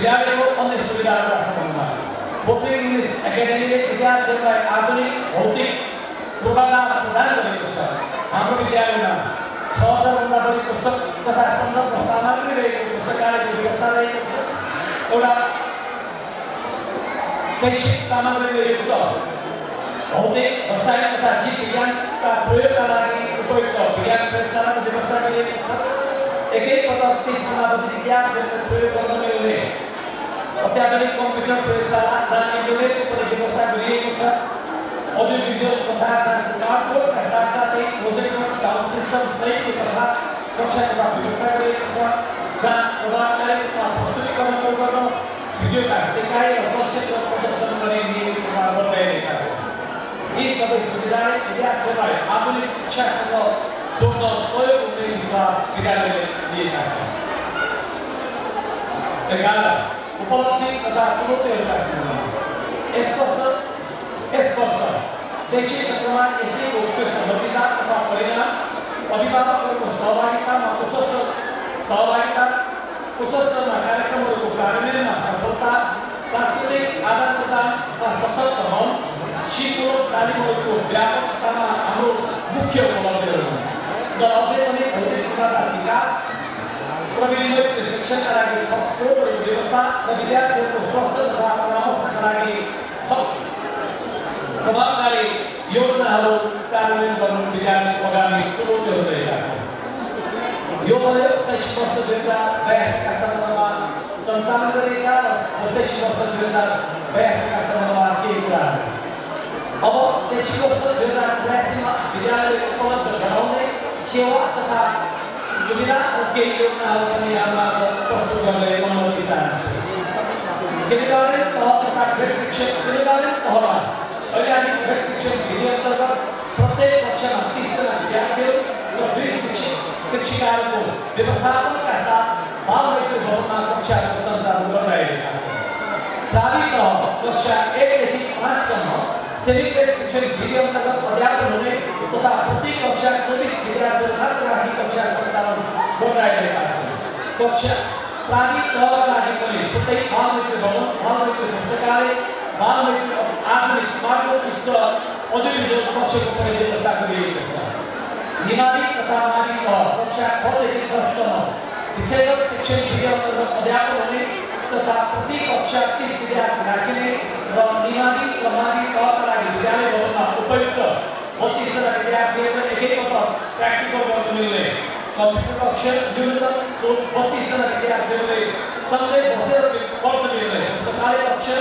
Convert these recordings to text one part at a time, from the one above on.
विद्यालयको अन्य सुविधाहरूका सम्बन्धमा पोखरी इङ्ग्लिस एकाडेमीले विद्यार्थीहरूलाई आधुनिक भौतिक पूर्वाधार प्रदान गरेको छ। हाम्रो विद्यालयमा 6000 भन्दा बढी पुस्तक तथा सन्दर्भ सामग्री रहेको पुस्तकालयको व्यवस्था रहेको छ। एउटा शैक्षिक सामग्रीले युक्त भौतिक रसायन तथा जीव विज्ञानका प्रयोगका लागि उपयुक्त विज्ञान प्रयोगशालाको व्यवस्था गरिएको छ। एकैपटक 30 भन्दा बढी विद्यार्थीहरूले प्रयोग गर्न मिल्ने अत्याधुनिक कम्प्युटर प्रयोगशाला जहाँ इन्टरनेटको पनि व्यवस्था गरिएको छ। अडियो भिजुअल तथा स्मार्ट बोर्डका साथसाथै प्रोजेक्टर साउन्ड सिस्टम सहितको तथा कक्षा तथा व्यवस्था गरिएको छ जहाँ प्रभावकारी रूपमा प्रस्तुतीकरणहरू गर्न भिडियोका सिकाइ र चलचित्र प्रदर्शन गर्ने नियमित रूपमा बनाइएका छन्। यी सबै सुविधाले विद्यार्थीहरूलाई आधुनिक शिक्षासँग जोड्न सहयोग हुने विश्वास विद्यालयले लिएका छन्। 11 उपलब्धि तथा चुनौतीहरूका सन्दर्भमा यस वर्ष शैक्षिक क्षेत्रमा एसईको उत्कृष्ट नतिजा तथा परिणाम, अभिभावकहरूको सहभागितामा उच्च स्तरमा कार्यक्रमहरूको कार्यान्वयनमा सफलता, सांस्कृतिक आदान-प्रदानमा सशक्त मञ्च, सिक्नु तालिमहरूको व्यापकतामा हाम्रो मुख्य उपलब्धिहरू हुन्। र अझै पनि भौतिक पूर्वाधार विकास, प्रविधिमैत्री शिक्षणका लागि थप स्रोतहरूको व्यवस्था र विद्यार्थीहरूको स्वास्थ्य तथा परामर्शका लागि थप प्रभावकारी योजनाहरू कार्यान्वयन गर्नु विद्यालयको आगामी चुनौतीहरू रहेका छन्। यो भयो शैक्षिक वर्ष 2082 का सन्दर्भमा सञ्चालन गरिएका र शैक्षिक वर्ष 2082 का सन्दर्भमा केही कुराहरू। अब शैक्षिक वर्ष 2082 मा विद्यालयले उपलब्ध गराउने सेवा तथा सुविधा र केही योजनाहरू पनि यहाँमाझ प्रस्तुत गर्ने अनुमति चाहन्छु। किन्डरगार्टन तह तथा ग्रेड शिक्षक किन्डरगार्टन तहमा अहिले हामी ग्रेड शिक्षक विधि अन्तर्गत प्रत्येक कक्षामा 30 जना विद्यार्थीहरू र 2 शिक्षिकाहरूको व्यवस्थापनका साथ बाल मैत्री भवनमा कक्षाहरूको सञ्चालन गरिरहेका छन्। प्राविधिक तह कक्षा 1 देखि 5 सम्म सेमी ग्रेड शिक्षक विधि अन्तर्गत अध्यापन हुने तथा प्रति कक्षा 24 विद्यार्थीहरू मात्र राखी कक्षा सञ्चालन गरिरहेका छन्। कक्षा प्राविधिक तहका लागि पनि छुट्टै बाल मैत्री भवन, बाल मैत्री पुस्तकालय, बाल मैत्री आधुनिक स्मार्ट बोर्डयुक्त अडियोभिजुअल कक्षको पनि व्यवस्था गरिएको छ। निमावी तथा मावी तह कक्षा 6 देखि 10 सम्म विषयगत शिक्षण विधि अन्तर्गत अध्यापन हुने तथा प्रति कक्षा 30 विद्यार्थी राखिने र निमावी र मावी तहका लागि विद्यालय भवनमा उपयुक्त 32 जना विद्यार्थीहरू एकैपटक प्र्याक्टिकल गर्न मिल्ने कम्प्युटर कक्षा न्यूनतम 32 जना विद्यार्थीहरूले सँगै बसेर पढ्न मिल्ने पुस्तकालय कक्षा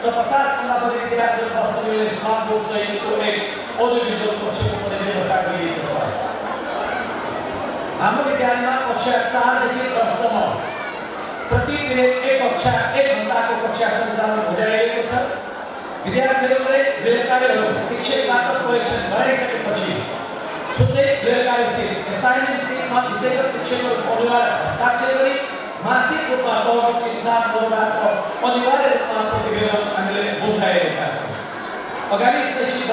र 50 भन्दा बढी विद्यार्थीहरू बस्न मिल्ने स्मार्ट बोर्ड सहितको एक अडियोभिजुअल कक्षको पनि व्यवस्था गरिएको छ। हाम्रो विद्यालयमा कक्षा 4 देखि 10 सम्म प्रति पिरियड एक कक्षा 1 घण्टाको कक्षा सञ्चालन भइरहेको छ। विद्यार्थीहरूले गृहकार्यहरू शिक्षकबाट परीक्षण गराइसकेपछि छुट्टै गृहकार्य सिट असाइनमेन्ट सिटमा विषयगत शिक्षकहरूको अनिवार्य हस्ताक्षर गरी मासिक रूपमा तहको इन्चार्जहरूबाट अनिवार्य रूपमा प्रतिवेदन हामीले बुझाइरहेका छौँ। आगामी शैक्षिक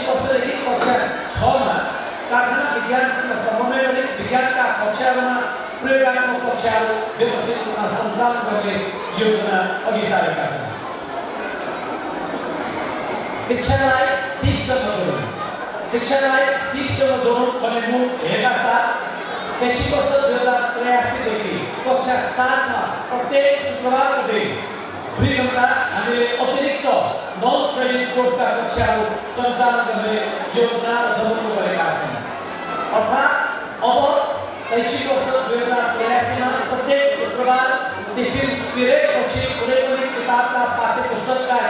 वर्षदेखि कक्षा 6 मा कारखाना विज्ञानसँग समन्वय गरी विज्ञानका कक्षाहरूमा प्रयोगात्मक कक्षाहरू व्यवस्थित रूपमा सञ्चालन गर्ने योजना अघि सारेका छन्। शिक्षालाई सिपसँग जोडौँ भन्ने मूल ध्येयका साथ शैक्षिक वर्ष 2083 देखि कक्षा 7 मा प्रत्येक शुक्रबारको दिन 2 घण्टा हामीले अतिरिक्त नन क्रेडिट कोर्सका कक्षाहरू सञ्चालन गर्ने योजना र जमर्को गरेका छौँ। अर्थात् अब शैक्षिक वर्ष 2083 मा प्रत्येक शुक्रबार टिफिन पिरियडपछि कुनै पनि किताबका पाठ्यपुस्तकका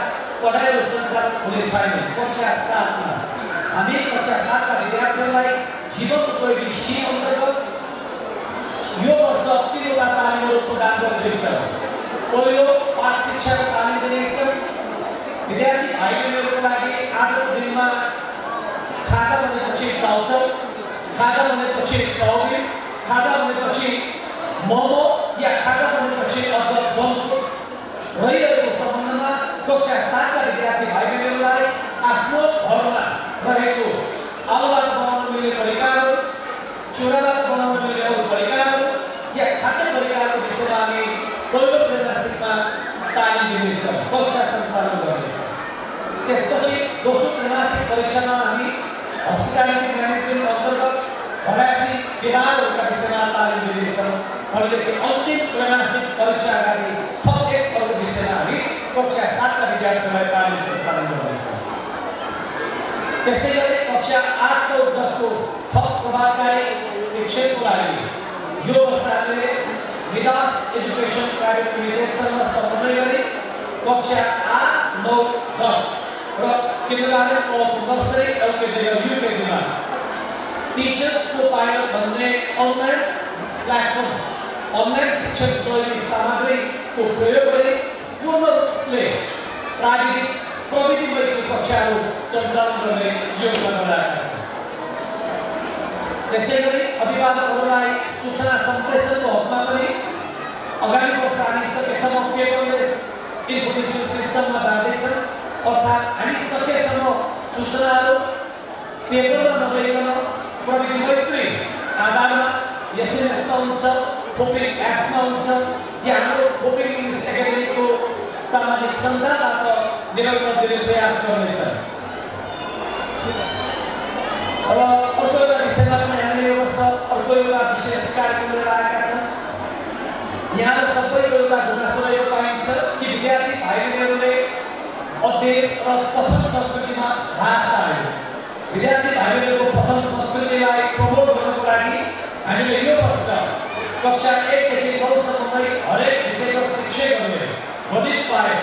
पढाइहरू सञ्चालन हुने छैन। कक्षा 7 मा हामी कक्षा 7 का विद्यार्थीहरूलाई जीवन उपयोगी सिप अन्तर्गत यो वर्ष 3 वटा तालिमहरू प्रदान गर्दैछौँ। पहिलो पाठ शिक्षाको तालिम दिनेछौँ। विद्यार्थी भाइ बहिनीहरूको लागि आजको दिनमा खाजा भनेपछि चाउचाउ, खाजा भनेपछि चाउमिन, खाजा भनेपछि मोमो या खाजा भनेपछि अझ जङ्क रहिरहेको सम्बन्धमा कक्षा 7 का विद्यार्थी भाइ बहिनीहरूलाई आफ्नो घरमा रहेको आलुबाट बनाउन मिल्ने परिकारहरू, चुराबाट बनाउन मिल्ने अरू परिकारहरू या खाद्य परिकारको विषयमा हामी दोस्रो त्रैमासिक परीक्षामा हामी हस्पिटालिटी म्यानेजमेन्ट अन्तर्गत 82 विभागहरूका विषयमा तालिम दिँदैछौँ। भनेदेखि अन्तिम त्रैमासिक परीक्षा अगाडि थप एक अर्को विषयमा हामी कक्षा 7 का विद्यार्थीहरूलाई तालिम सञ्चालन गर्दैछौँ। त्यसै गरी कक्षा 8 और 10 को थप प्रभावकारी शिक्षणको लागि यो वर्ष हामीले मिडास एजुकेसन प्राइभेट लिमिटेडसँग समन्वय गरी कक्षा 8, 9, 10 र किन्डरगार्टन और नर्सरी एलकेजी र युकेजीमा टिचर्स को पाइलट भन्ने अनलाइन प्लेटफर्म अनलाइन शिक्षण शैली सामग्रीको प्रयोग गरी पूर्ण रूपले प्राविधिक प्रविधिमय कक्षाहरू सञ्चालन गर्ने योजना बनाएका छौँ। त्यसै गरी अभिभावकहरूलाई सूचना सम्प्रेषणको हकमा पनि आगामी वर्ष हामी सकेसम्म पेपरलेस इन्फर्मेसन सिस्टममा जाँदैछौँ। अर्थात् हामी सकेसम्म सूचनाहरू पेपरमा नभइकन प्रविधिमय आधारमा एसएमएसमा हुन्छ, खोपिङ एप्समा हुन्छ, या हाम्रो खोपिङ इङ्ग्लिस एकाडेमीको सामाजिक सञ्जालबाट निरन्तर दिने प्रयास गर्नेछ। र अर्को एउटा विषयमा पनि हामीले यो वर्ष अर्को एउटा विशेष कार्यक्रम लिएर आएका छौँ। यहाँ सबैको एउटा गुनासो रहेको पाइन्छ कि विद्यार्थी भाइ बहिनीहरूले अध्ययन र पठन संस्कृतिमा ह्रास आयो। विद्यार्थी भाइ बहिनीहरूको पठन संस्कृतिलाई प्रमोट गर्नको लागि हामीले यो वर्ष कक्षा 1 देखि 9 सम्ममै हरेक विषयको शिक्षकहरूले गणित पाए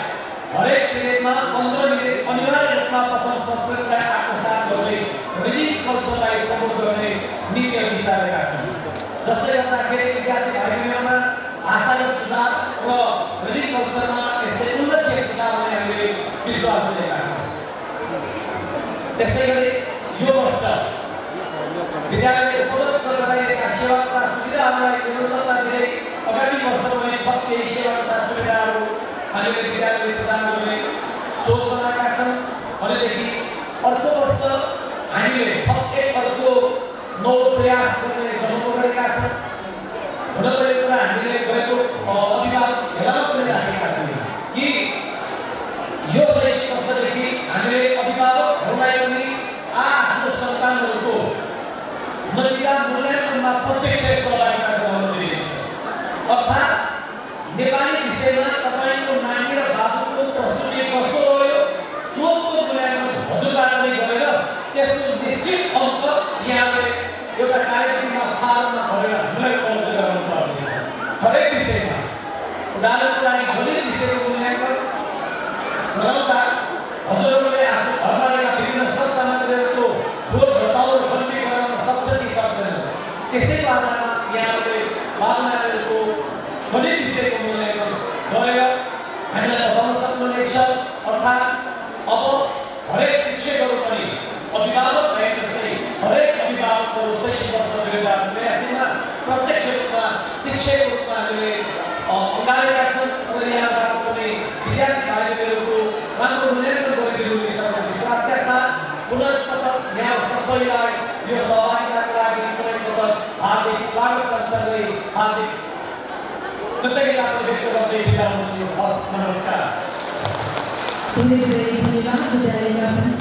हरेक पिरियडमा 15 मिनेट अनिवार्य रूपमा पठन संस्कृतिलाई आत्मसात गर्दै रिडिङ कल्चरलाई प्रमोट गर्ने नीति अघि सारेका छन्। जसले गर्दाखेरि विद्यार्थी भाइ बहिनीहरूमा भाषागत सुधार र रिडिङ कल्चरमा यस्तै उल्लेख्य सुधार हुने हामीले विश्वास लिएका छौँ। त्यसै गरी यो वर्ष विद्यालयले उपलब्ध गराइएका सेवा तथा सुविधाहरूलाई निरन्तरता दिँदै आगामी वर्षमा थप केही सेवा तथा सुविधाहरू हामीले विद्यालयले प्रदान गर्ने सोच बनाएका छौँ। भनेदेखि अर्को वर्ष हामीले थप एक अर्को नौ प्रयास गर्ने जनाउनु गरेका छौँ। हुन त यो कुरा हामीले गएको अभिभावक भेलामा पनि राखेका थियौँ कि यो शैक्षिक वर्षदेखि हामीले अभिभावकहरूलाई पनि आफ्नो सन्तानहरूको नतिजा मूल्याङ्कनमा प्रत्यक्ष सहभागिता जनाउन दिइनेछ। अर्थात् नेपाली विषयमा तपाईँको नानी र बाबुको प्रस्तुति कस्तो रह्यो सोको मूल्याङ्कन हजुरबाट नै गरेर त्यसको निश्चित अङ्क यहाँले एउटा कार्यविधिमा फारममा भरेर हामीलाई उपलब्ध गराउनु पर्नेछ। हरेक विषयमा उदाहरणको लागि गणित विषयको मूल्याङ्कन गराउँदा हजुरहरूले आफ्नो घरमा रहेका विभिन्न सरसामग्रीहरूको जोड घटाउ र गन्ती गराउन सक्छ कि सक्दैन, त्यसैको आधारमा यहाँहरूले बाबुनानीहरूको गणित विषयको मूल्याङ्कन गरेर हामीलाई बताउन सक्नुहुनेछ। अर्थात् अब हरेक शिक्षकहरू पनि अभिभावक भए जस्तै हरेक अभिभावकहरू शैक्षिक वर्ष 2082 मा प्रत्यक्ष रूपमा शिक्षकको रूपमा हामीले अगाएका छन् र यहाँबाट पनि विद्यार्थी भाइ बहिनीहरूको राम्रो मूल्याङ्कन गरिदिनुहुनेछ भन्ने विश्वासका साथ पुनर्पटक यहाँ सबैलाई यो सहभागिताको लागि पुनर्पटक हार्दिक स्वागत सँगसँगै हार्दिक कृतज्ञता व्यक्त गर्दै बिदा हुन्छु। हस्, नमस्कार।